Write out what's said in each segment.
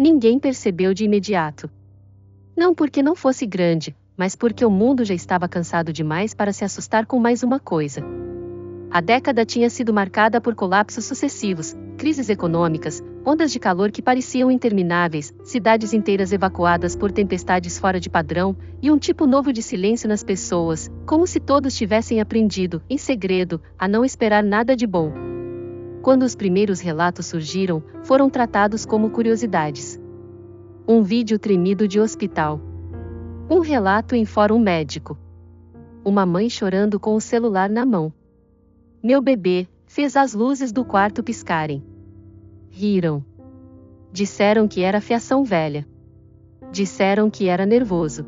Ninguém percebeu de imediato. Não porque não fosse grande, mas porque o mundo já estava cansado demais para se assustar com mais uma coisa. A década tinha sido marcada por colapsos sucessivos, crises econômicas, ondas de calor que pareciam intermináveis, cidades inteiras evacuadas por tempestades fora de padrão, e um tipo novo de silêncio nas pessoas, como se todos tivessem aprendido, em segredo, a não esperar nada de bom. Quando os primeiros relatos surgiram, foram tratados como curiosidades. Um vídeo tremido de hospital. Um relato em fórum médico. Uma mãe chorando com o celular na mão. Meu bebê, fez as luzes do quarto piscarem. Riram. Disseram que era fiação velha. Disseram que era nervoso.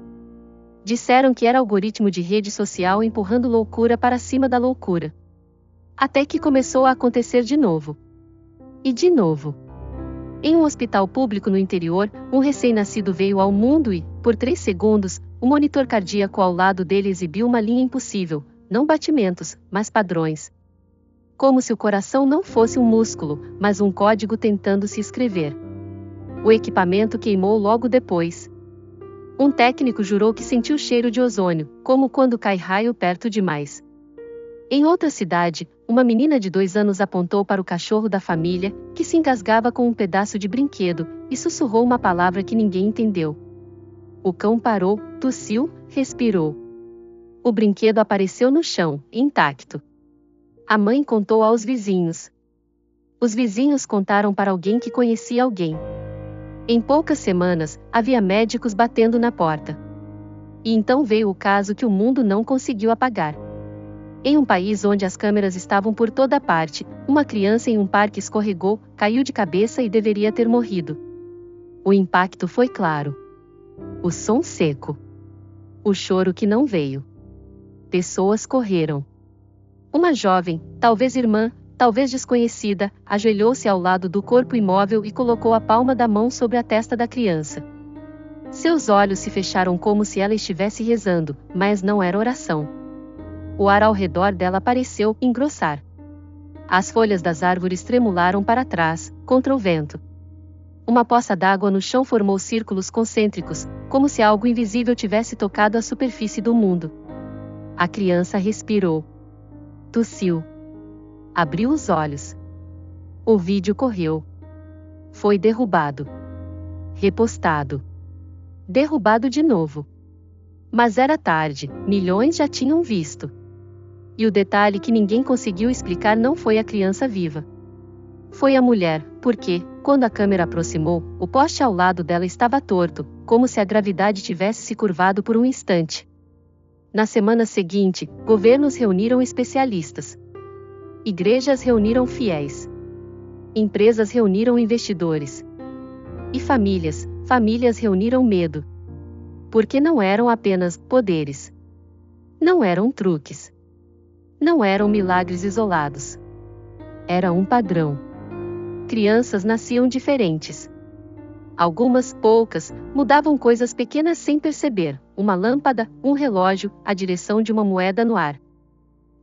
Disseram que era algoritmo de rede social empurrando loucura para cima da loucura. Até que começou a acontecer de novo. E de novo. Em um hospital público no interior, um recém-nascido veio ao mundo e, por 3 segundos, o monitor cardíaco ao lado dele exibiu uma linha impossível, não batimentos, mas padrões. Como se o coração não fosse um músculo, mas um código tentando se escrever. O equipamento queimou logo depois. Um técnico jurou que sentiu cheiro de ozônio, como quando cai raio perto demais. Em outra cidade, uma menina de 2 anos apontou para o cachorro da família, que se engasgava com um pedaço de brinquedo, e sussurrou uma palavra que ninguém entendeu. O cão parou, tossiu, respirou. O brinquedo apareceu no chão, intacto. A mãe contou aos vizinhos. Os vizinhos contaram para alguém que conhecia alguém. Em poucas semanas, havia médicos batendo na porta. E então veio o caso que o mundo não conseguiu apagar. Em um país onde as câmeras estavam por toda parte, uma criança em um parque escorregou, caiu de cabeça e deveria ter morrido. O impacto foi claro. O som seco. O choro que não veio. Pessoas correram. Uma jovem, talvez irmã, talvez desconhecida, ajoelhou-se ao lado do corpo imóvel e colocou a palma da mão sobre a testa da criança. Seus olhos se fecharam como se ela estivesse rezando, mas não era oração. O ar ao redor dela pareceu engrossar. As folhas das árvores tremularam para trás, contra o vento. Uma poça d'água no chão formou círculos concêntricos, como se algo invisível tivesse tocado a superfície do mundo. A criança respirou. Tossiu. Abriu os olhos. O vídeo correu. Foi derrubado. Repostado. Derrubado de novo. Mas era tarde, milhões já tinham visto. E o detalhe que ninguém conseguiu explicar não foi a criança viva. Foi a mulher, porque, quando a câmera aproximou, o poste ao lado dela estava torto, como se a gravidade tivesse se curvado por um instante. Na semana seguinte, governos reuniram especialistas. Igrejas reuniram fiéis. Empresas reuniram investidores. E famílias reuniram medo. Porque não eram apenas poderes. Não eram truques. Não eram milagres isolados. Era um padrão. Crianças nasciam diferentes. Algumas, poucas, mudavam coisas pequenas sem perceber, uma lâmpada, um relógio, a direção de uma moeda no ar.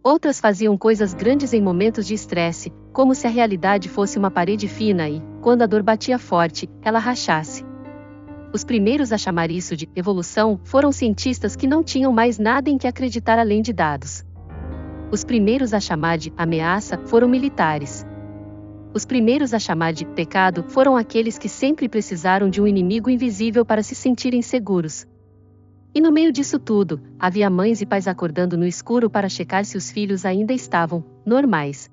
Outras faziam coisas grandes em momentos de estresse, como se a realidade fosse uma parede fina e, quando a dor batia forte, ela rachasse. Os primeiros a chamar isso de evolução foram cientistas que não tinham mais nada em que acreditar além de dados. Os primeiros a chamar de ameaça foram militares. Os primeiros a chamar de pecado foram aqueles que sempre precisaram de um inimigo invisível para se sentirem seguros. E no meio disso tudo, havia mães e pais acordando no escuro para checar se os filhos ainda estavam normais.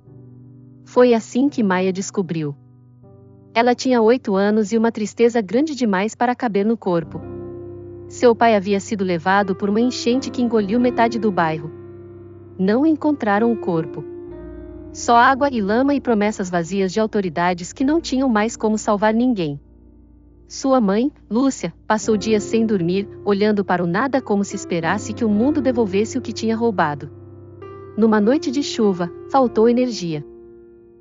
Foi assim que Maia descobriu. Ela tinha 8 anos e uma tristeza grande demais para caber no corpo. Seu pai havia sido levado por uma enchente que engoliu metade do bairro. Não encontraram o corpo. Só água e lama e promessas vazias de autoridades que não tinham mais como salvar ninguém. Sua mãe, Lúcia, passou dias sem dormir, olhando para o nada como se esperasse que o mundo devolvesse o que tinha roubado. Numa noite de chuva, faltou energia.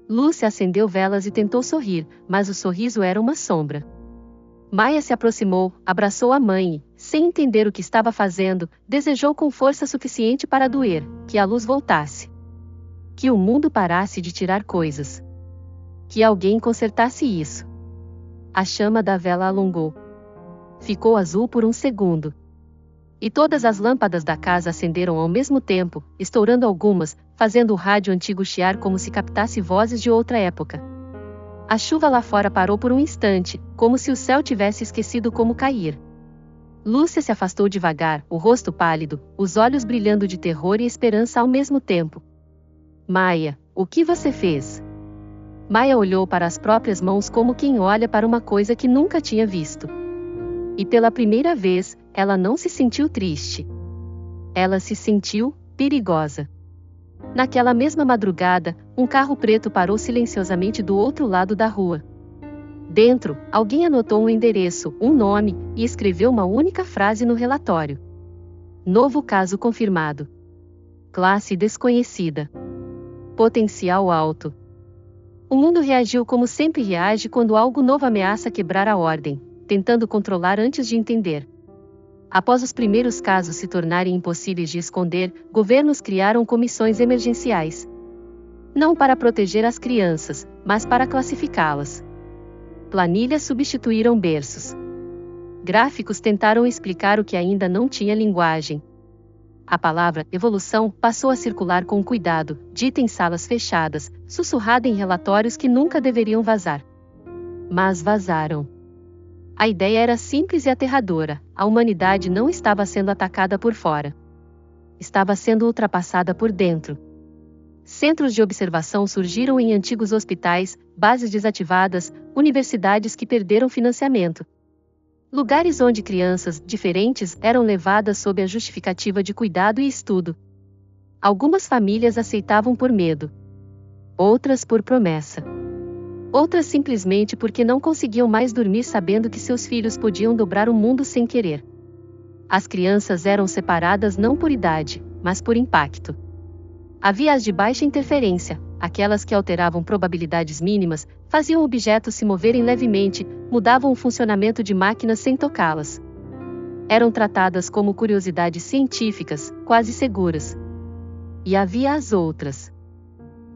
Lúcia acendeu velas e tentou sorrir, mas o sorriso era uma sombra. Maia se aproximou, abraçou a mãe e, sem entender o que estava fazendo, desejou com força suficiente para doer, que a luz voltasse. Que o mundo parasse de tirar coisas. Que alguém consertasse isso. A chama da vela alongou. Ficou azul por um segundo. E todas as lâmpadas da casa acenderam ao mesmo tempo, estourando algumas, fazendo o rádio antigo chiar como se captasse vozes de outra época. A chuva lá fora parou por um instante, como se o céu tivesse esquecido como cair. Lúcia se afastou devagar, o rosto pálido, os olhos brilhando de terror e esperança ao mesmo tempo. Maia, o que você fez? Maia olhou para as próprias mãos como quem olha para uma coisa que nunca tinha visto. E pela primeira vez, ela não se sentiu triste. Ela se sentiu perigosa. Naquela mesma madrugada, um carro preto parou silenciosamente do outro lado da rua. Dentro, alguém anotou um endereço, um nome, e escreveu uma única frase no relatório. Novo caso confirmado. Classe desconhecida. Potencial alto. O mundo reagiu como sempre reage quando algo novo ameaça quebrar a ordem, tentando controlar antes de entender. Após os primeiros casos se tornarem impossíveis de esconder, governos criaram comissões emergenciais. Não para proteger as crianças, mas para classificá-las. Planilhas substituíram berços. Gráficos tentaram explicar o que ainda não tinha linguagem. A palavra evolução passou a circular com cuidado, dita em salas fechadas, sussurrada em relatórios que nunca deveriam vazar. Mas vazaram. A ideia era simples e aterradora: a humanidade não estava sendo atacada por fora. Estava sendo ultrapassada por dentro. Centros de observação surgiram em antigos hospitais, bases desativadas, universidades que perderam financiamento. Lugares onde crianças diferentes eram levadas sob a justificativa de cuidado e estudo. Algumas famílias aceitavam por medo. Outras por promessa. Outras simplesmente porque não conseguiam mais dormir sabendo que seus filhos podiam dobrar o mundo sem querer. As crianças eram separadas não por idade, mas por impacto. Havia as de baixa interferência, aquelas que alteravam probabilidades mínimas, faziam objetos se moverem levemente, mudavam o funcionamento de máquinas sem tocá-las. Eram tratadas como curiosidades científicas, quase seguras. E havia as outras.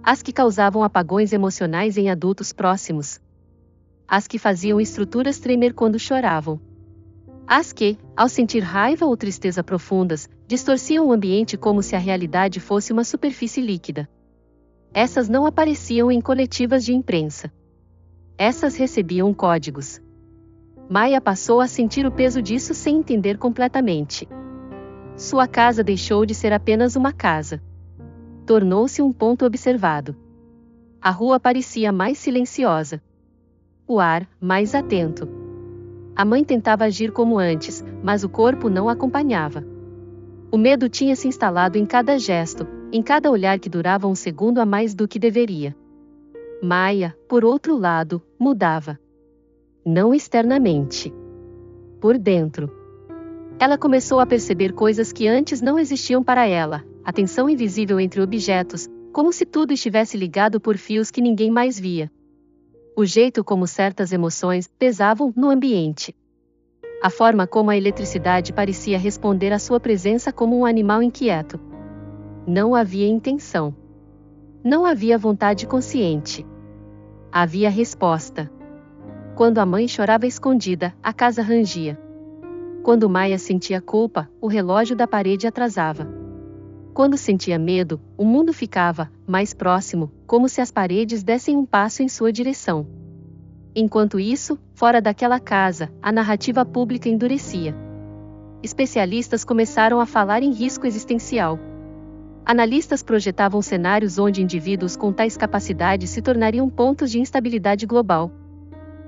As que causavam apagões emocionais em adultos próximos. As que faziam estruturas tremer quando choravam. As que, ao sentir raiva ou tristeza profundas, distorciam o ambiente como se a realidade fosse uma superfície líquida. Essas não apareciam em coletivas de imprensa. Essas recebiam códigos. Maia passou a sentir o peso disso sem entender completamente. Sua casa deixou de ser apenas uma casa. Tornou-se um ponto observado. A rua parecia mais silenciosa. O ar, mais atento. A mãe tentava agir como antes, mas o corpo não acompanhava. O medo tinha se instalado em cada gesto, em cada olhar que durava um segundo a mais do que deveria. Maia, por outro lado, mudava. Não externamente. Por dentro. Ela começou a perceber coisas que antes não existiam para ela, a tensão invisível entre objetos, como se tudo estivesse ligado por fios que ninguém mais via. O jeito como certas emoções pesavam no ambiente. A forma como a eletricidade parecia responder à sua presença como um animal inquieto. Não havia intenção. Não havia vontade consciente. Havia resposta. Quando a mãe chorava escondida, a casa rangia. Quando Maia sentia culpa, o relógio da parede atrasava. Quando sentia medo, o mundo ficava mais próximo, como se as paredes dessem um passo em sua direção. Enquanto isso, fora daquela casa, a narrativa pública endurecia. Especialistas começaram a falar em risco existencial. Analistas projetavam cenários onde indivíduos com tais capacidades se tornariam pontos de instabilidade global.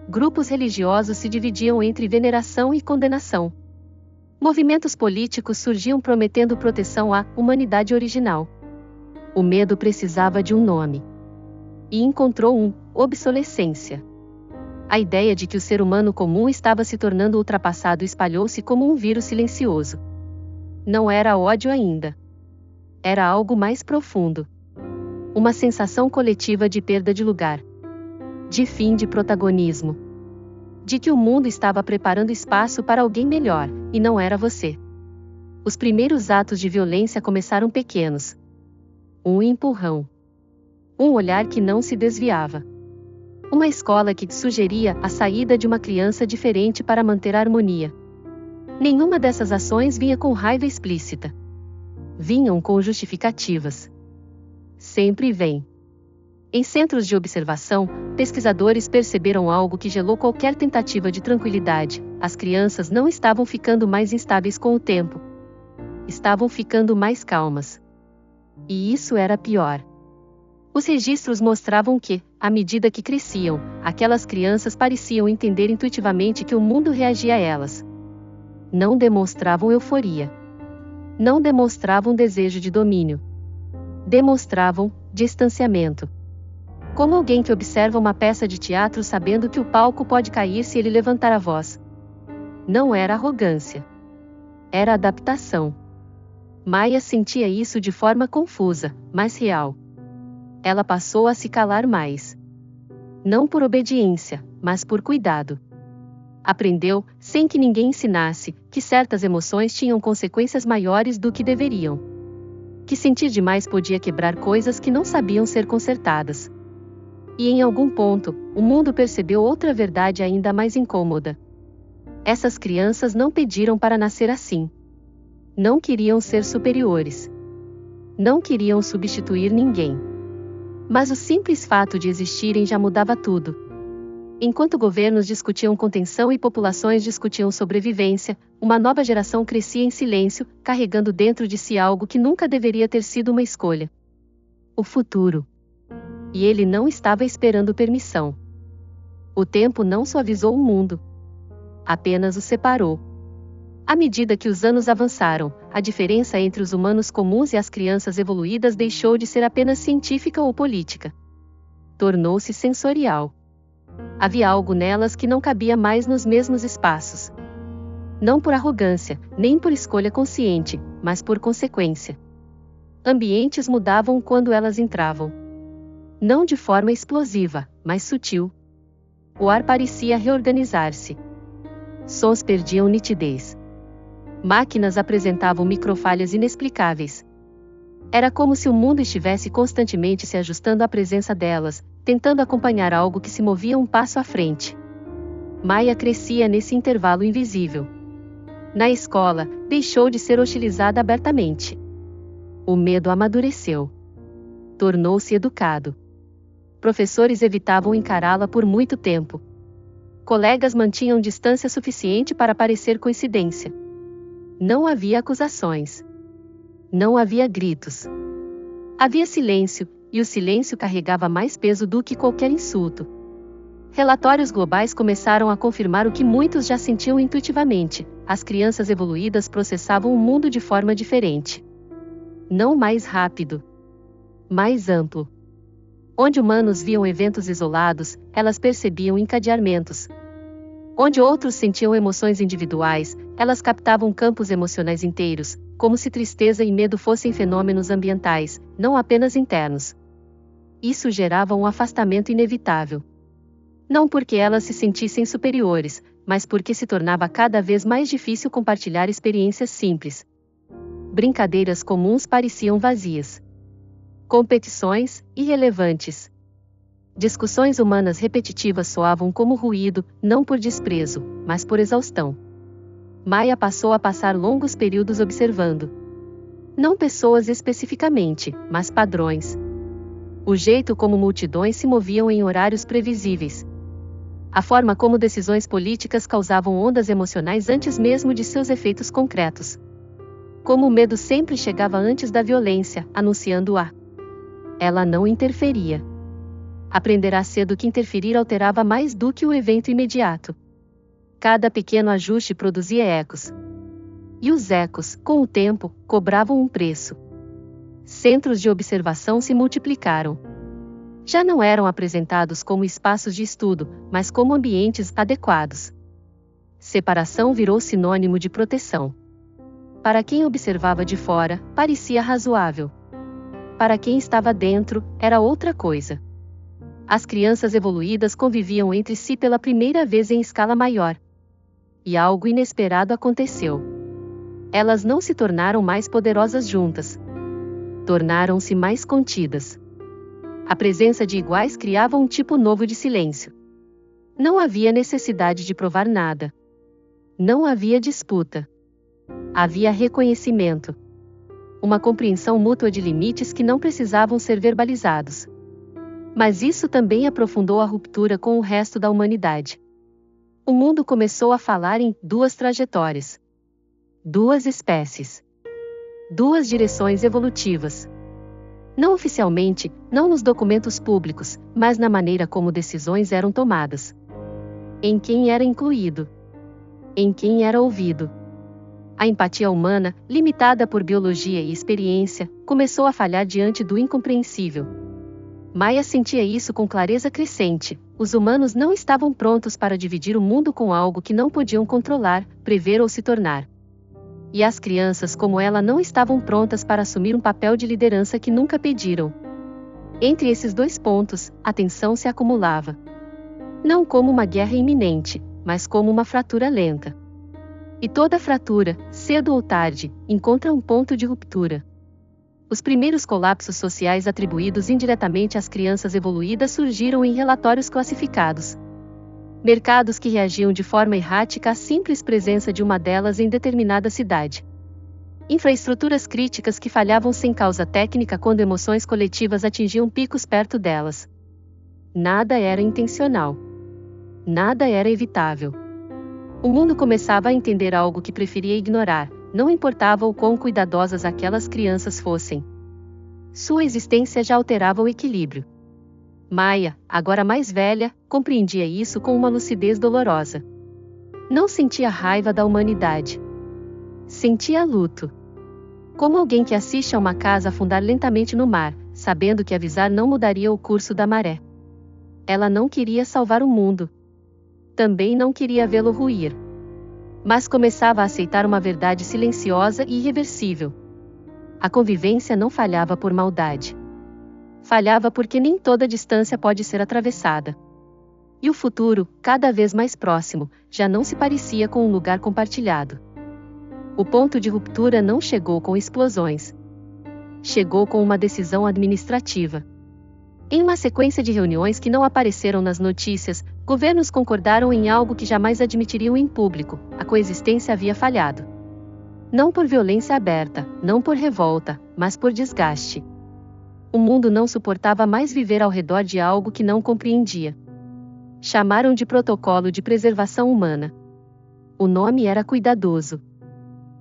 Grupos religiosos se dividiam entre veneração e condenação. Movimentos políticos surgiam prometendo proteção à humanidade original. O medo precisava de um nome. E encontrou um: obsolescência. A ideia de que o ser humano comum estava se tornando ultrapassado espalhou-se como um vírus silencioso. Não era ódio ainda. Era algo mais profundo. Uma sensação coletiva de perda de lugar. De fim de protagonismo. De que o mundo estava preparando espaço para alguém melhor, e não era você. Os primeiros atos de violência começaram pequenos. Um empurrão. Um olhar que não se desviava. Uma escola que sugeria a saída de uma criança diferente para manter a harmonia. Nenhuma dessas ações vinha com raiva explícita. Vinham com justificativas. Sempre vem. Em centros de observação, pesquisadores perceberam algo que gelou qualquer tentativa de tranquilidade: as crianças não estavam ficando mais instáveis com o tempo. Estavam ficando mais calmas. E isso era pior. Os registros mostravam que, à medida que cresciam, aquelas crianças pareciam entender intuitivamente que o mundo reagia a elas. Não demonstravam euforia. Não demonstravam desejo de domínio. Demonstravam distanciamento. Como alguém que observa uma peça de teatro sabendo que o palco pode cair se ele levantar a voz. Não era arrogância. Era adaptação. Maya sentia isso de forma confusa, mas real. Ela passou a se calar mais. Não por obediência, mas por cuidado. Aprendeu, sem que ninguém ensinasse, que certas emoções tinham consequências maiores do que deveriam. Que sentir demais podia quebrar coisas que não sabiam ser consertadas. E em algum ponto, o mundo percebeu outra verdade ainda mais incômoda. Essas crianças não pediram para nascer assim. Não queriam ser superiores. Não queriam substituir ninguém. Mas o simples fato de existirem já mudava tudo. Enquanto governos discutiam contenção e populações discutiam sobrevivência, uma nova geração crescia em silêncio, carregando dentro de si algo que nunca deveria ter sido uma escolha. O futuro. E ele não estava esperando permissão. O tempo não suavizou o mundo. Apenas o separou. À medida que os anos avançaram, a diferença entre os humanos comuns e as crianças evoluídas deixou de ser apenas científica ou política. Tornou-se sensorial. Havia algo nelas que não cabia mais nos mesmos espaços. Não por arrogância, nem por escolha consciente, mas por consequência. Ambientes mudavam quando elas entravam. Não de forma explosiva, mas sutil. O ar parecia reorganizar-se. Sons perdiam nitidez. Máquinas apresentavam microfalhas inexplicáveis. Era como se o mundo estivesse constantemente se ajustando à presença delas, tentando acompanhar algo que se movia um passo à frente. Maya crescia nesse intervalo invisível. Na escola, deixou de ser hostilizada abertamente. O medo amadureceu. Tornou-se educado. Professores evitavam encará-la por muito tempo. Colegas mantinham distância suficiente para parecer coincidência. Não havia acusações. Não havia gritos. Havia silêncio, e o silêncio carregava mais peso do que qualquer insulto. Relatórios globais começaram a confirmar o que muitos já sentiam intuitivamente: as crianças evoluídas processavam o mundo de forma diferente. Não mais rápido. Mais amplo. Onde humanos viam eventos isolados, elas percebiam encadeamentos. Onde outros sentiam emoções individuais, elas captavam campos emocionais inteiros, como se tristeza e medo fossem fenômenos ambientais, não apenas internos. Isso gerava um afastamento inevitável. Não porque elas se sentissem superiores, mas porque se tornava cada vez mais difícil compartilhar experiências simples. Brincadeiras comuns pareciam vazias. Competições, irrelevantes. Discussões humanas repetitivas soavam como ruído, não por desprezo, mas por exaustão. Maya passou a passar longos períodos observando. Não pessoas especificamente, mas padrões. O jeito como multidões se moviam em horários previsíveis. A forma como decisões políticas causavam ondas emocionais antes mesmo de seus efeitos concretos. Como o medo sempre chegava antes da violência, anunciando-a. Ela não interferia. Aprenderá cedo que interferir alterava mais do que o evento imediato. Cada pequeno ajuste produzia ecos. E os ecos, com o tempo, cobravam um preço. Centros de observação se multiplicaram. Já não eram apresentados como espaços de estudo, mas como ambientes adequados. Separação virou sinônimo de proteção. Para quem observava de fora, parecia razoável. Para quem estava dentro, era outra coisa. As crianças evoluídas conviviam entre si pela primeira vez em escala maior. E algo inesperado aconteceu. Elas não se tornaram mais poderosas juntas. Tornaram-se mais contidas. A presença de iguais criava um tipo novo de silêncio. Não havia necessidade de provar nada. Não havia disputa. Havia reconhecimento. Uma compreensão mútua de limites que não precisavam ser verbalizados. Mas isso também aprofundou a ruptura com o resto da humanidade. O mundo começou a falar em duas trajetórias. Duas espécies. Duas direções evolutivas. Não oficialmente, não nos documentos públicos, mas na maneira como decisões eram tomadas. Em quem era incluído. Em quem era ouvido. A empatia humana, limitada por biologia e experiência, começou a falhar diante do incompreensível. Maia sentia isso com clareza crescente. Os humanos não estavam prontos para dividir o mundo com algo que não podiam controlar, prever ou se tornar. E as crianças como ela não estavam prontas para assumir um papel de liderança que nunca pediram. Entre esses dois pontos, a tensão se acumulava. Não como uma guerra iminente, mas como uma fratura lenta. E toda fratura, cedo ou tarde, encontra um ponto de ruptura. Os primeiros colapsos sociais atribuídos indiretamente às crianças evoluídas surgiram em relatórios classificados. Mercados que reagiam de forma errática à simples presença de uma delas em determinada cidade. Infraestruturas críticas que falhavam sem causa técnica quando emoções coletivas atingiam picos perto delas. Nada era intencional. Nada era evitável. O mundo começava a entender algo que preferia ignorar, não importava o quão cuidadosas aquelas crianças fossem. Sua existência já alterava o equilíbrio. Maia, agora mais velha, compreendia isso com uma lucidez dolorosa. Não sentia raiva da humanidade. Sentia luto. Como alguém que assiste a uma casa afundar lentamente no mar, sabendo que avisar não mudaria o curso da maré. Ela não queria salvar o mundo. Também não queria vê-lo ruir. Mas começava a aceitar uma verdade silenciosa e irreversível. A convivência não falhava por maldade. Falhava porque nem toda distância pode ser atravessada. E o futuro, cada vez mais próximo, já não se parecia com um lugar compartilhado. O ponto de ruptura não chegou com explosões. Chegou com uma decisão administrativa. Em uma sequência de reuniões que não apareceram nas notícias, governos concordaram em algo que jamais admitiriam em público: a coexistência havia falhado. Não por violência aberta, não por revolta, mas por desgaste. O mundo não suportava mais viver ao redor de algo que não compreendia. Chamaram de protocolo de preservação humana. O nome era cuidadoso.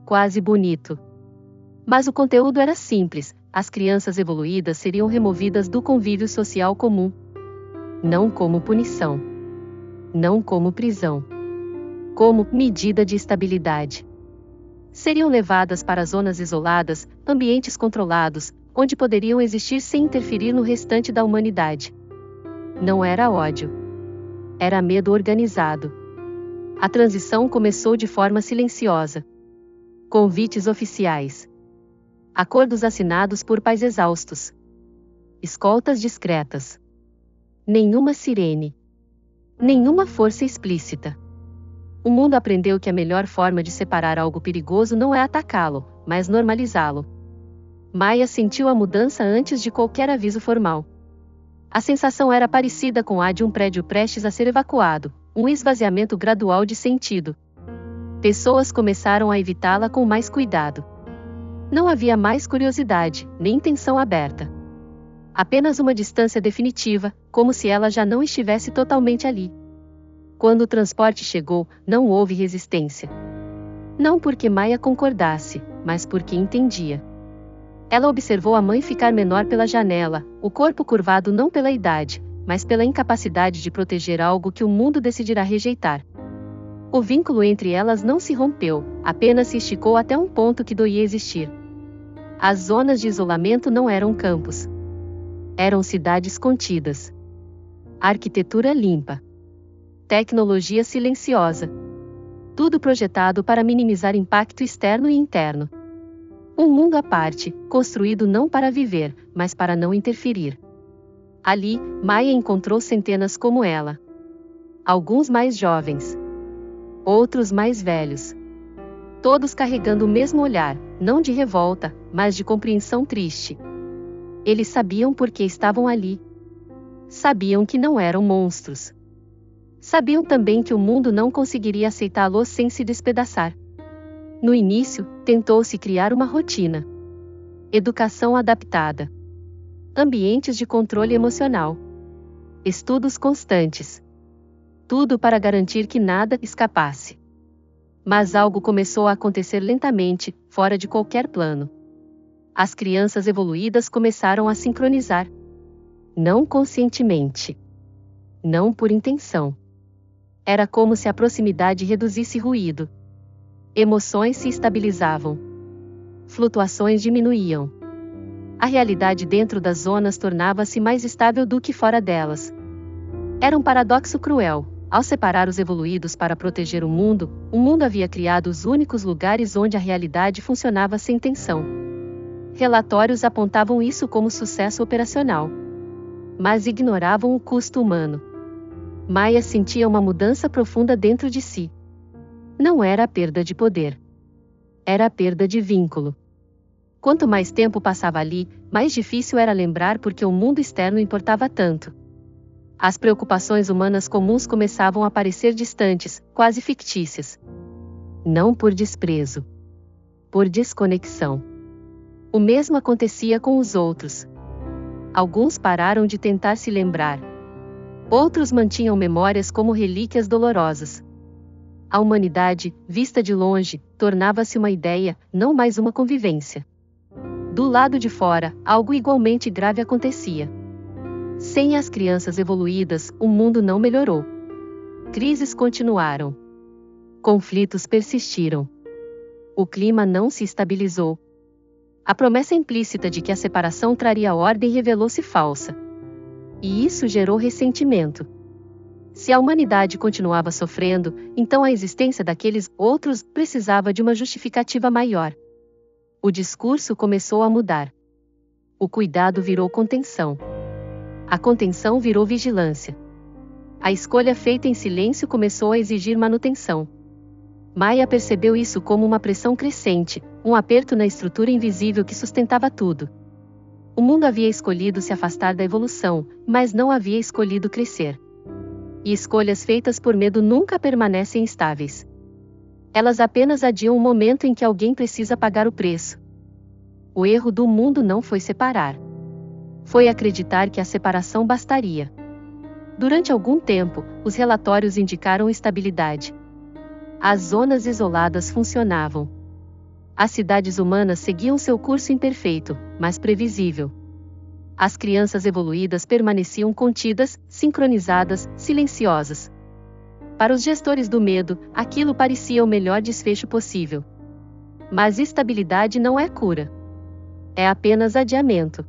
Quase bonito. Mas o conteúdo era simples: as crianças evoluídas seriam removidas do convívio social comum. Não como punição. Não como prisão. Como medida de estabilidade. Seriam levadas para zonas isoladas, ambientes controlados, onde poderiam existir sem interferir no restante da humanidade. Não era ódio. Era medo organizado. A transição começou de forma silenciosa. Convites oficiais. Acordos assinados por pais exaustos. Escoltas discretas. Nenhuma sirene. Nenhuma força explícita. O mundo aprendeu que a melhor forma de separar algo perigoso não é atacá-lo, mas normalizá-lo. Maia sentiu a mudança antes de qualquer aviso formal. A sensação era parecida com a de um prédio prestes a ser evacuado, um esvaziamento gradual de sentido. Pessoas começaram a evitá-la com mais cuidado. Não havia mais curiosidade, nem tensão aberta. Apenas uma distância definitiva, como se ela já não estivesse totalmente ali. Quando o transporte chegou, não houve resistência. Não porque Maia concordasse, mas porque entendia. Ela observou a mãe ficar menor pela janela, o corpo curvado não pela idade, mas pela incapacidade de proteger algo que o mundo decidirá rejeitar. O vínculo entre elas não se rompeu, apenas se esticou até um ponto que doía existir. As zonas de isolamento não eram campos. Eram cidades contidas. Arquitetura limpa. Tecnologia silenciosa. Tudo projetado para minimizar impacto externo e interno. Um mundo à parte, construído não para viver, mas para não interferir. Ali, Maia encontrou centenas como ela. Alguns mais jovens. Outros mais velhos. Todos carregando o mesmo olhar, não de revolta, mas de compreensão triste. Eles sabiam por que estavam ali. Sabiam que não eram monstros. Sabiam também que o mundo não conseguiria aceitá-los sem se despedaçar. No início, tentou-se criar uma rotina. Educação adaptada. Ambientes de controle emocional. Estudos constantes. Tudo para garantir que nada escapasse. Mas algo começou a acontecer lentamente, fora de qualquer plano. As crianças evoluídas começaram a sincronizar. Não conscientemente. Não por intenção. Era como se a proximidade reduzisse ruído. Emoções se estabilizavam. Flutuações diminuíam. A realidade dentro das zonas tornava-se mais estável do que fora delas. Era um paradoxo cruel. Ao separar os evoluídos para proteger o mundo havia criado os únicos lugares onde a realidade funcionava sem tensão. Relatórios apontavam isso como sucesso operacional. Mas ignoravam o custo humano. Maya sentia uma mudança profunda dentro de si. Não era a perda de poder. Era a perda de vínculo. Quanto mais tempo passava ali, mais difícil era lembrar porque o mundo externo importava tanto. As preocupações humanas comuns começavam a parecer distantes, quase fictícias. Não por desprezo. Por desconexão. O mesmo acontecia com os outros. Alguns pararam de tentar se lembrar. Outros mantinham memórias como relíquias dolorosas. A humanidade, vista de longe, tornava-se uma ideia, não mais uma convivência. Do lado de fora, algo igualmente grave acontecia. Sem as crianças evoluídas, o mundo não melhorou. Crises continuaram. Conflitos persistiram. O clima não se estabilizou. A promessa implícita de que a separação traria ordem revelou-se falsa. E isso gerou ressentimento. Se a humanidade continuava sofrendo, então a existência daqueles outros precisava de uma justificativa maior. O discurso começou a mudar. O cuidado virou contenção. A contenção virou vigilância. A escolha feita em silêncio começou a exigir manutenção. Maya percebeu isso como uma pressão crescente, um aperto na estrutura invisível que sustentava tudo. O mundo havia escolhido se afastar da evolução, mas não havia escolhido crescer. E escolhas feitas por medo nunca permanecem estáveis. Elas apenas adiam o momento em que alguém precisa pagar o preço. O erro do mundo não foi separar. Foi acreditar que a separação bastaria. Durante algum tempo, os relatórios indicaram estabilidade. As zonas isoladas funcionavam. As cidades humanas seguiam seu curso imperfeito, mas previsível. As crianças evoluídas permaneciam contidas, sincronizadas, silenciosas. Para os gestores do medo, aquilo parecia o melhor desfecho possível. Mas estabilidade não é cura. É apenas adiamento.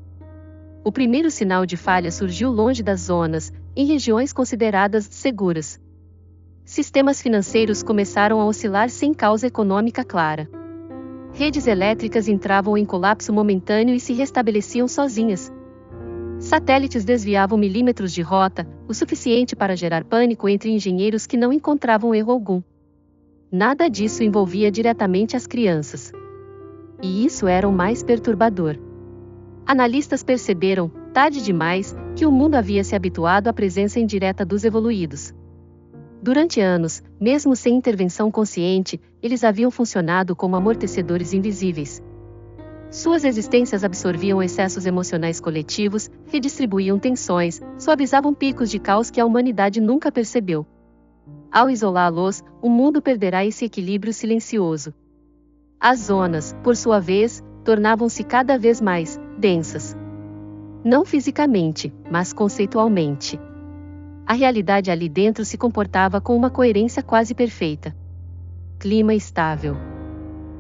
O primeiro sinal de falha surgiu longe das zonas, em regiões consideradas seguras. Sistemas financeiros começaram a oscilar sem causa econômica clara. Redes elétricas entravam em colapso momentâneo e se restabeleciam sozinhas. Satélites desviavam milímetros de rota, o suficiente para gerar pânico entre engenheiros que não encontravam erro algum. Nada disso envolvia diretamente as crianças. E isso era o mais perturbador. Analistas perceberam, tarde demais, que o mundo havia se habituado à presença indireta dos evoluídos. Durante anos, mesmo sem intervenção consciente, eles haviam funcionado como amortecedores invisíveis. Suas existências absorviam excessos emocionais coletivos, redistribuíam tensões, suavizavam picos de caos que a humanidade nunca percebeu. Ao isolá-los, o mundo perderá esse equilíbrio silencioso. As zonas, por sua vez, tornavam-se cada vez mais densas. Não fisicamente, mas conceitualmente. A realidade ali dentro se comportava com uma coerência quase perfeita. Clima estável.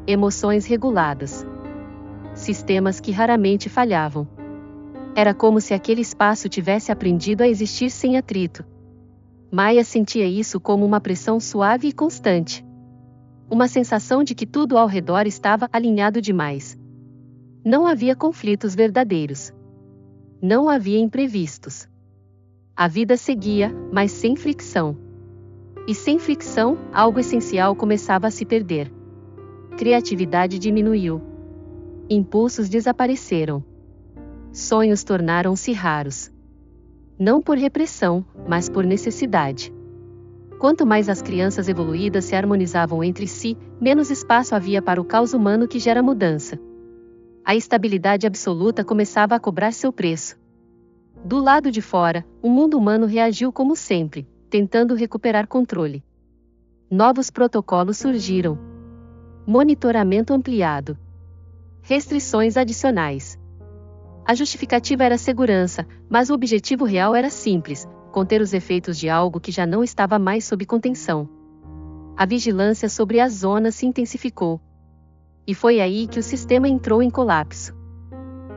Emoções reguladas. Sistemas que raramente falhavam. Era como se aquele espaço tivesse aprendido a existir sem atrito. Maya sentia isso como uma pressão suave e constante. Uma sensação de que tudo ao redor estava alinhado demais. Não havia conflitos verdadeiros. Não havia imprevistos. A vida seguia, mas sem fricção. E sem fricção, algo essencial começava a se perder. Criatividade diminuiu. Impulsos desapareceram. Sonhos tornaram-se raros. Não por repressão, mas por necessidade. Quanto mais as crianças evoluídas se harmonizavam entre si, menos espaço havia para o caos humano que gera mudança. A estabilidade absoluta começava a cobrar seu preço. Do lado de fora, o mundo humano reagiu como sempre, tentando recuperar controle. Novos protocolos surgiram. Monitoramento ampliado. Restrições adicionais. A justificativa era segurança, mas o objetivo real era simples: conter os efeitos de algo que já não estava mais sob contenção. A vigilância sobre as zonas se intensificou. E foi aí que o sistema entrou em colapso.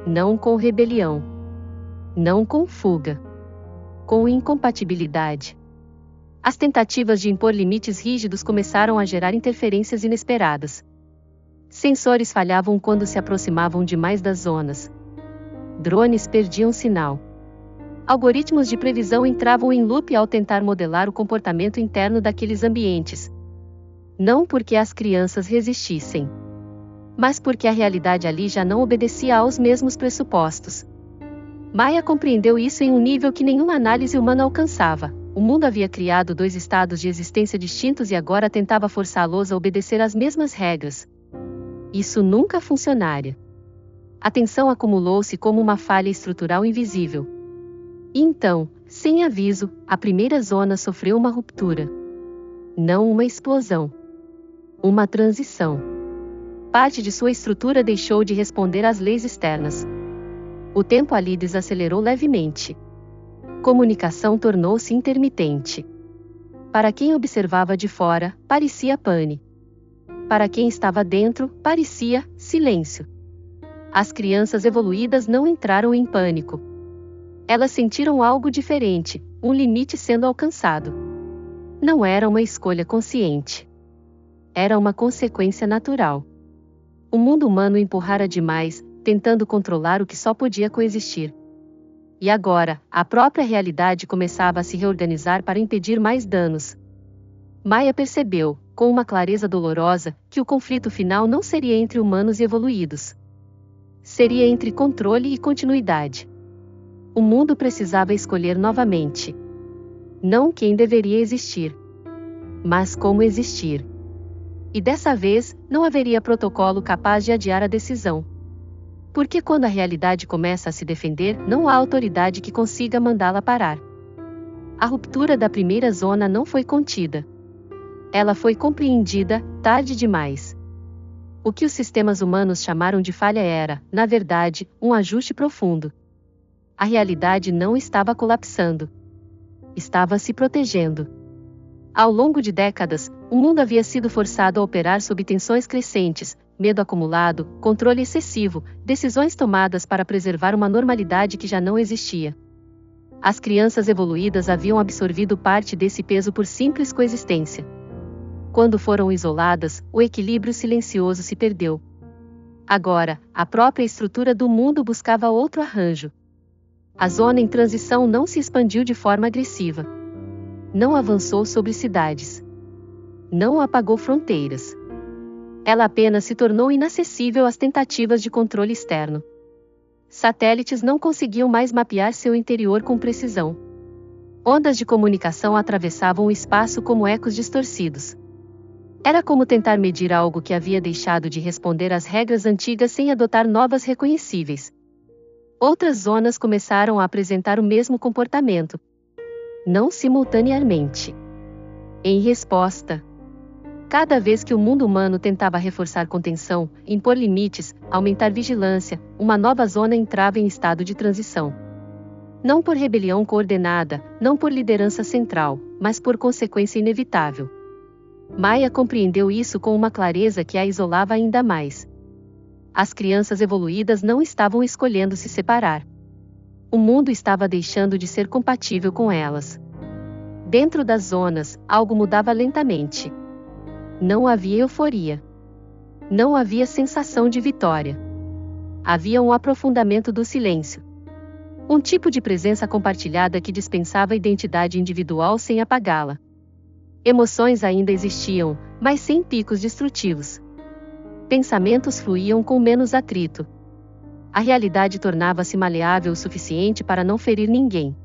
Não com rebelião. Não com fuga. Com incompatibilidade. As tentativas de impor limites rígidos começaram a gerar interferências inesperadas. Sensores falhavam quando se aproximavam demais das zonas. Drones perdiam sinal. Algoritmos de previsão entravam em loop ao tentar modelar o comportamento interno daqueles ambientes. Não porque as crianças resistissem, mas porque a realidade ali já não obedecia aos mesmos pressupostos. Maya compreendeu isso em um nível que nenhuma análise humana alcançava. O mundo havia criado dois estados de existência distintos e agora tentava forçá-los a obedecer às mesmas regras. Isso nunca funcionaria. A tensão acumulou-se como uma falha estrutural invisível. E então, sem aviso, a primeira zona sofreu uma ruptura. Não uma explosão. Uma transição. Parte de sua estrutura deixou de responder às leis externas. O tempo ali desacelerou levemente. Comunicação tornou-se intermitente. Para quem observava de fora, parecia pane. Para quem estava dentro, parecia silêncio. As crianças evoluídas não entraram em pânico. Elas sentiram algo diferente, um limite sendo alcançado. Não era uma escolha consciente. Era uma consequência natural. O mundo humano empurrara demais, tentando controlar o que só podia coexistir. E agora, a própria realidade começava a se reorganizar para impedir mais danos. Maya percebeu, com uma clareza dolorosa, que o conflito final não seria entre humanos e evoluídos. Seria entre controle e continuidade. O mundo precisava escolher novamente. Não quem deveria existir, mas como existir. E dessa vez, não haveria protocolo capaz de adiar a decisão. Porque quando a realidade começa a se defender, não há autoridade que consiga mandá-la parar. A ruptura da primeira zona não foi contida. Ela foi compreendida, tarde demais. O que os sistemas humanos chamaram de falha era, na verdade, um ajuste profundo. A realidade não estava colapsando. Estava se protegendo. Ao longo de décadas, o mundo havia sido forçado a operar sob tensões crescentes, medo acumulado, controle excessivo, decisões tomadas para preservar uma normalidade que já não existia. As crianças evoluídas haviam absorvido parte desse peso por simples coexistência. Quando foram isoladas, o equilíbrio silencioso se perdeu. Agora, a própria estrutura do mundo buscava outro arranjo. A zona em transição não se expandiu de forma agressiva. Não avançou sobre cidades. Não apagou fronteiras. Ela apenas se tornou inacessível às tentativas de controle externo. Satélites não conseguiam mais mapear seu interior com precisão. Ondas de comunicação atravessavam o espaço como ecos distorcidos. Era como tentar medir algo que havia deixado de responder às regras antigas sem adotar novas reconhecíveis. Outras zonas começaram a apresentar o mesmo comportamento. Não simultaneamente. Em resposta. Cada vez que o mundo humano tentava reforçar contenção, impor limites, aumentar vigilância, uma nova zona entrava em estado de transição. Não por rebelião coordenada, não por liderança central, mas por consequência inevitável. Maya compreendeu isso com uma clareza que a isolava ainda mais. As crianças evoluídas não estavam escolhendo se separar. O mundo estava deixando de ser compatível com elas. Dentro das zonas, algo mudava lentamente. Não havia euforia. Não havia sensação de vitória. Havia um aprofundamento do silêncio. Um tipo de presença compartilhada que dispensava a identidade individual sem apagá-la. Emoções ainda existiam, mas sem picos destrutivos. Pensamentos fluíam com menos atrito. A realidade tornava-se maleável o suficiente para não ferir ninguém.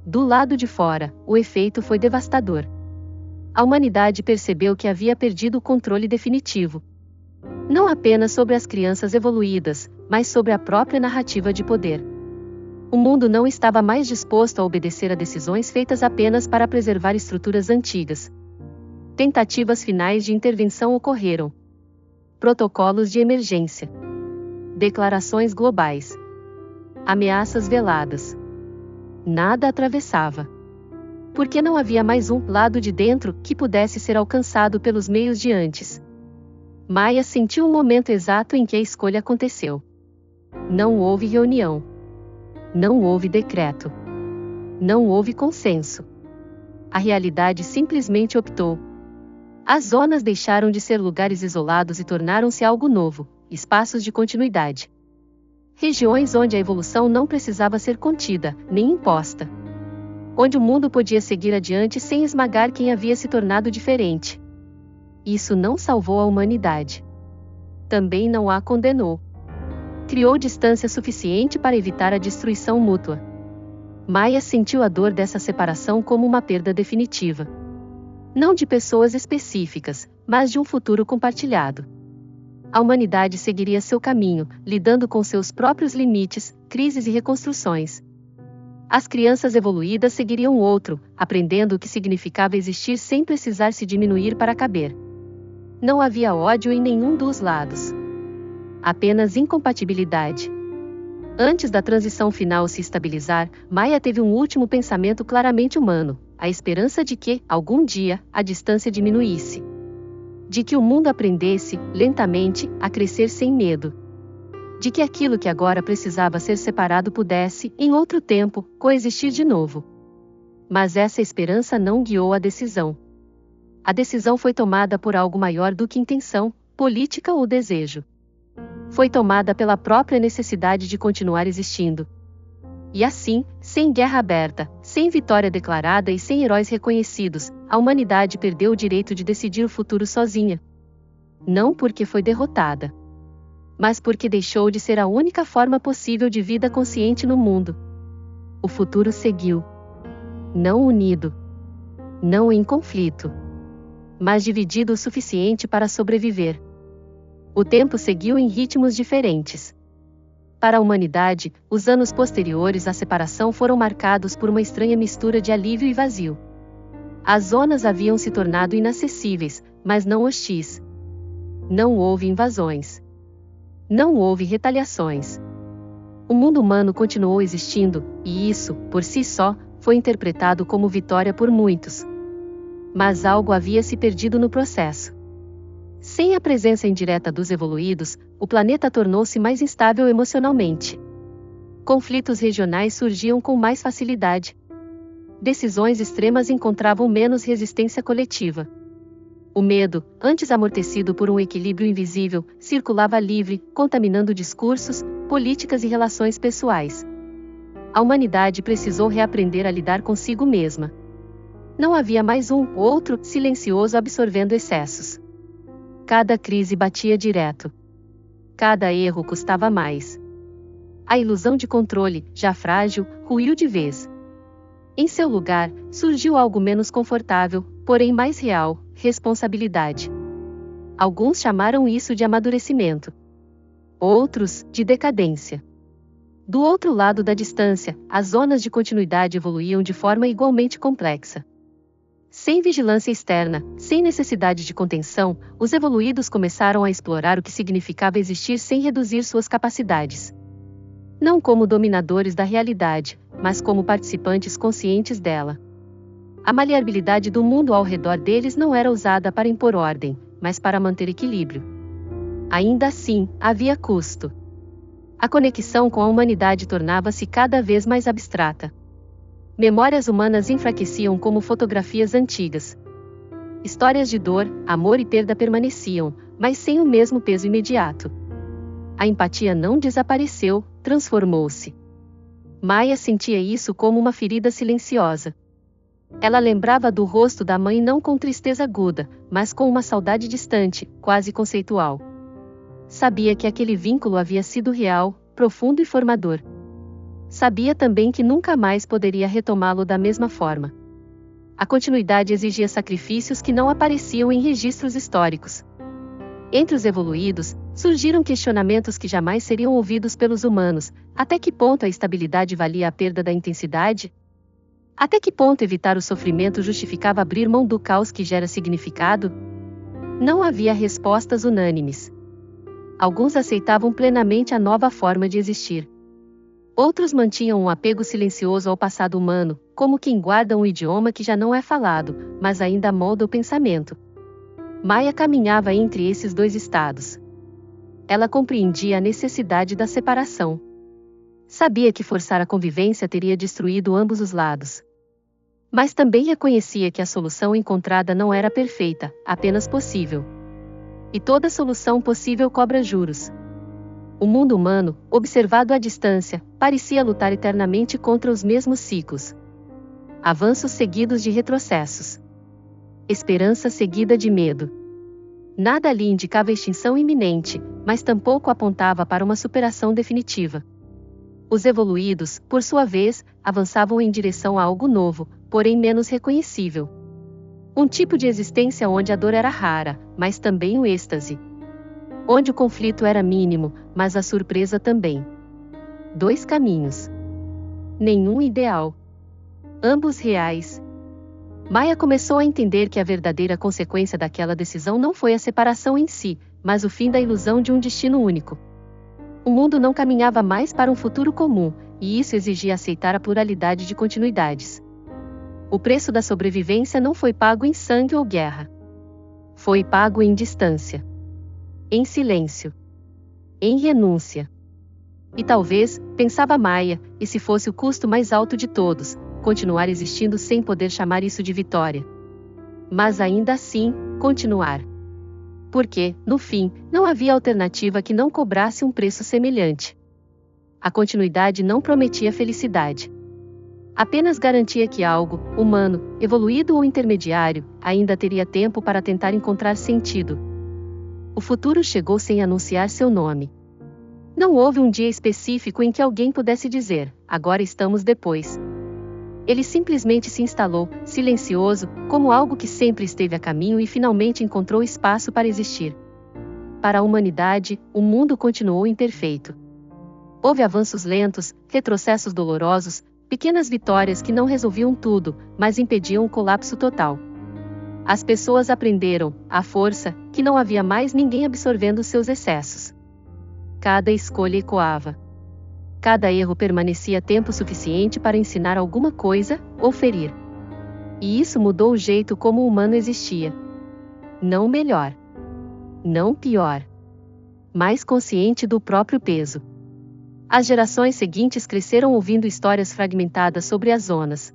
Do lado de fora, o efeito foi devastador. A humanidade percebeu que havia perdido o controle definitivo. Não apenas sobre as crianças evoluídas, mas sobre a própria narrativa de poder. O mundo não estava mais disposto a obedecer a decisões feitas apenas para preservar estruturas antigas. Tentativas finais de intervenção ocorreram. Protocolos de emergência. Declarações globais. Ameaças veladas. Nada atravessava. Porque não havia mais um lado de dentro que pudesse ser alcançado pelos meios de antes. Maia sentiu o momento exato em que a escolha aconteceu. Não houve reunião. Não houve decreto. Não houve consenso. A realidade simplesmente optou. As zonas deixaram de ser lugares isolados e tornaram-se algo novo, espaços de continuidade. Regiões onde a evolução não precisava ser contida, nem imposta. Onde o mundo podia seguir adiante sem esmagar quem havia se tornado diferente. Isso não salvou a humanidade. Também não a condenou. Criou distância suficiente para evitar a destruição mútua. Maia sentiu a dor dessa separação como uma perda definitiva. Não de pessoas específicas, mas de um futuro compartilhado. A humanidade seguiria seu caminho, lidando com seus próprios limites, crises e reconstruções. As crianças evoluídas seguiriam outro, aprendendo o que significava existir sem precisar se diminuir para caber. Não havia ódio em nenhum dos lados. Apenas incompatibilidade. Antes da transição final se estabilizar, Maia teve um último pensamento claramente humano, a esperança de que, algum dia, a distância diminuísse. De que o mundo aprendesse, lentamente, a crescer sem medo. De que aquilo que agora precisava ser separado pudesse, em outro tempo, coexistir de novo. Mas essa esperança não guiou a decisão. A decisão foi tomada por algo maior do que intenção, política ou desejo. Foi tomada pela própria necessidade de continuar existindo. E assim, sem guerra aberta, sem vitória declarada e sem heróis reconhecidos, a humanidade perdeu o direito de decidir o futuro sozinha. Não porque foi derrotada, mas porque deixou de ser a única forma possível de vida consciente no mundo. O futuro seguiu. Não unido. Não em conflito. Mas dividido o suficiente para sobreviver. O tempo seguiu em ritmos diferentes. Para a humanidade, os anos posteriores à separação foram marcados por uma estranha mistura de alívio e vazio. As zonas haviam se tornado inacessíveis, mas não hostis. Não houve invasões. Não houve retaliações. O mundo humano continuou existindo, e isso, por si só, foi interpretado como vitória por muitos. Mas algo havia se perdido no processo. Sem a presença indireta dos evoluídos, o planeta tornou-se mais instável emocionalmente. Conflitos regionais surgiam com mais facilidade. Decisões extremas encontravam menos resistência coletiva. O medo, antes amortecido por um equilíbrio invisível, circulava livre, contaminando discursos, políticas e relações pessoais. A humanidade precisou reaprender a lidar consigo mesma. Não havia mais um outro silencioso absorvendo excessos. Cada crise batia direto. Cada erro custava mais. A ilusão de controle, já frágil, ruiu de vez. Em seu lugar, surgiu algo menos confortável, porém mais real: responsabilidade. Alguns chamaram isso de amadurecimento. Outros, de decadência. Do outro lado da distância, as zonas de continuidade evoluíam de forma igualmente complexa. Sem vigilância externa, sem necessidade de contenção, os evoluídos começaram a explorar o que significava existir sem reduzir suas capacidades. Não como dominadores da realidade, mas como participantes conscientes dela. A maleabilidade do mundo ao redor deles não era usada para impor ordem, mas para manter equilíbrio. Ainda assim, havia custo. A conexão com a humanidade tornava-se cada vez mais abstrata. Memórias humanas enfraqueciam como fotografias antigas. Histórias de dor, amor e perda permaneciam, mas sem o mesmo peso imediato. A empatia não desapareceu, transformou-se. Maia sentia isso como uma ferida silenciosa. Ela lembrava do rosto da mãe não com tristeza aguda, mas com uma saudade distante, quase conceitual. Sabia que aquele vínculo havia sido real, profundo e formador. sabia também que nunca mais poderia retomá-lo da mesma forma. A continuidade exigia sacrifícios que não apareciam em registros históricos. Entre os evoluídos, surgiram questionamentos que jamais seriam ouvidos pelos humanos: até que ponto a estabilidade valia a perda da intensidade? Até que ponto evitar o sofrimento justificava abrir mão do caos que gera significado? Não havia respostas unânimes. Alguns aceitavam plenamente a nova forma de existir. Outros mantinham um apego silencioso ao passado humano, como quem guarda um idioma que já não é falado, mas ainda molda o pensamento. Maya caminhava entre esses dois estados. Ela compreendia a necessidade da separação. Sabia que forçar a convivência teria destruído ambos os lados. Mas também reconhecia que a solução encontrada não era perfeita, apenas possível. E toda solução possível cobra juros. O mundo humano, observado à distância, parecia lutar eternamente contra os mesmos ciclos. Avanços seguidos de retrocessos. Esperança seguida de medo. Nada ali indicava extinção iminente, mas tampouco apontava para uma superação definitiva. Os evoluídos, por sua vez, avançavam em direção a algo novo, porém menos reconhecível. Um tipo de existência onde a dor era rara, mas também o êxtase. Onde o conflito era mínimo, mas a surpresa também. Dois caminhos. Nenhum ideal. Ambos reais. Maya começou a entender que a verdadeira consequência daquela decisão não foi a separação em si, mas o fim da ilusão de um destino único. O mundo não caminhava mais para um futuro comum, e isso exigia aceitar a pluralidade de continuidades. O preço da sobrevivência não foi pago em sangue ou guerra. Foi pago em distância. Em silêncio. Em renúncia. E talvez, pensava Maya, e se fosse o custo mais alto de todos, continuar existindo sem poder chamar isso de vitória. Mas ainda assim, continuar. Porque, no fim, não havia alternativa que não cobrasse um preço semelhante. A continuidade não prometia felicidade. Apenas garantia que algo, humano, evoluído ou intermediário, ainda teria tempo para tentar encontrar sentido. O futuro chegou sem anunciar seu nome. Não houve um dia específico em que alguém pudesse dizer: agora estamos depois. Ele simplesmente se instalou, silencioso, como algo que sempre esteve a caminho e finalmente encontrou espaço para existir. Para a humanidade, o mundo continuou imperfeito. Houve avanços lentos, retrocessos dolorosos, pequenas vitórias que não resolviam tudo, mas impediam o colapso total. As pessoas aprenderam, à força, que não havia mais ninguém absorvendo seus excessos. Cada escolha ecoava. Cada erro permanecia tempo suficiente para ensinar alguma coisa, ou ferir. E isso mudou o jeito como o humano existia. Não melhor. Não pior. Mais consciente do próprio peso. As gerações seguintes cresceram ouvindo histórias fragmentadas sobre as zonas.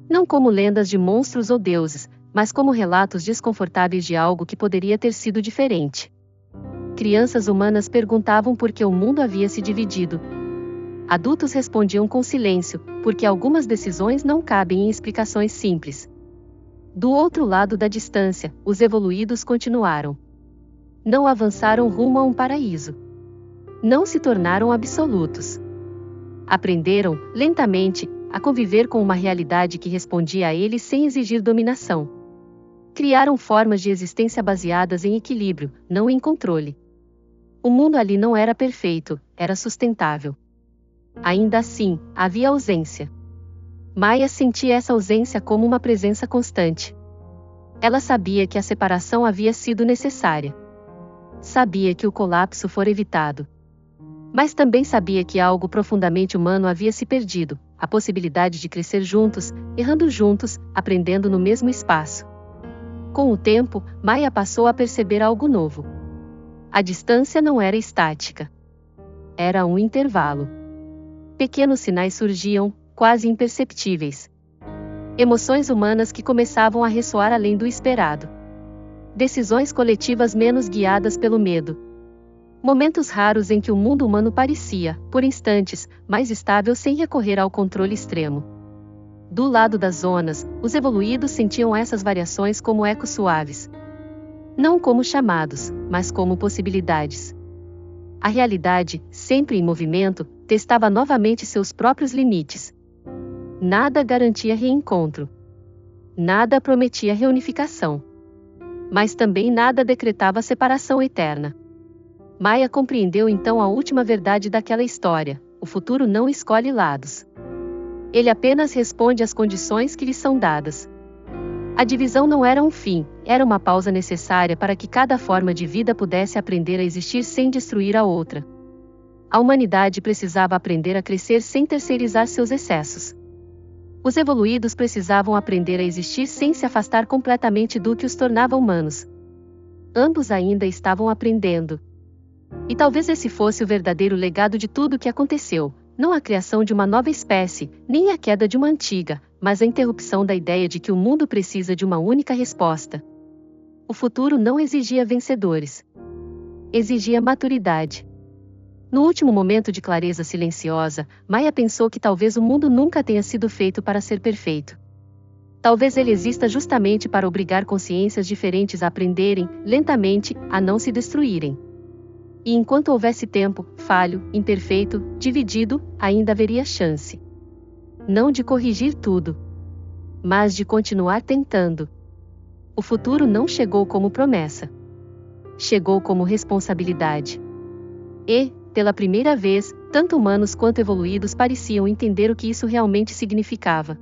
Não como lendas de monstros ou deuses, mas como relatos desconfortáveis de algo que poderia ter sido diferente. Crianças humanas perguntavam por que o mundo havia se dividido. Adultos respondiam com silêncio, porque algumas decisões não cabem em explicações simples. Do outro lado da distância, os evoluídos continuaram. Não avançaram rumo a um paraíso. Não se tornaram absolutos. Aprenderam, lentamente, a conviver com uma realidade que respondia a eles sem exigir dominação. Criaram formas de existência baseadas em equilíbrio, não em controle. O mundo ali não era perfeito, era sustentável. Ainda assim, havia ausência. Maya sentia essa ausência como uma presença constante. Ela sabia que a separação havia sido necessária. Sabia que o colapso fora evitado. Mas também sabia que algo profundamente humano havia se perdido, a possibilidade de crescer juntos, errando juntos, aprendendo no mesmo espaço. Com o tempo, Maya passou a perceber algo novo. A distância não era estática. Era um intervalo. Pequenos sinais surgiam, quase imperceptíveis. Emoções humanas que começavam a ressoar além do esperado. Decisões coletivas menos guiadas pelo medo. Momentos raros em que o mundo humano parecia, por instantes, mais estável sem recorrer ao controle extremo. Do lado das zonas, os evoluídos sentiam essas variações como ecos suaves. Não como chamados, mas como possibilidades. A realidade, sempre em movimento, testava novamente seus próprios limites. Nada garantia reencontro. Nada prometia reunificação. Mas também nada decretava separação eterna. Maya compreendeu então a última verdade daquela história: o futuro não escolhe lados. Ele apenas responde às condições que lhe são dadas. A divisão não era um fim, era uma pausa necessária para que cada forma de vida pudesse aprender a existir sem destruir a outra. A humanidade precisava aprender a crescer sem terceirizar seus excessos. Os evoluídos precisavam aprender a existir sem se afastar completamente do que os tornava humanos. Ambos ainda estavam aprendendo. E talvez esse fosse o verdadeiro legado de tudo o que aconteceu, não a criação de uma nova espécie, nem a queda de uma antiga, mas a interrupção da ideia de que o mundo precisa de uma única resposta. O futuro não exigia vencedores. Exigia maturidade. No último momento de clareza silenciosa, Maya pensou que talvez o mundo nunca tenha sido feito para ser perfeito. Talvez ele exista justamente para obrigar consciências diferentes a aprenderem, lentamente, a não se destruírem. E enquanto houvesse tempo, falho, imperfeito, dividido, ainda haveria chance. Não de corrigir tudo, mas de continuar tentando. O futuro não chegou como promessa. Chegou como responsabilidade. E, pela primeira vez, tanto humanos quanto evoluídos pareciam entender o que isso realmente significava.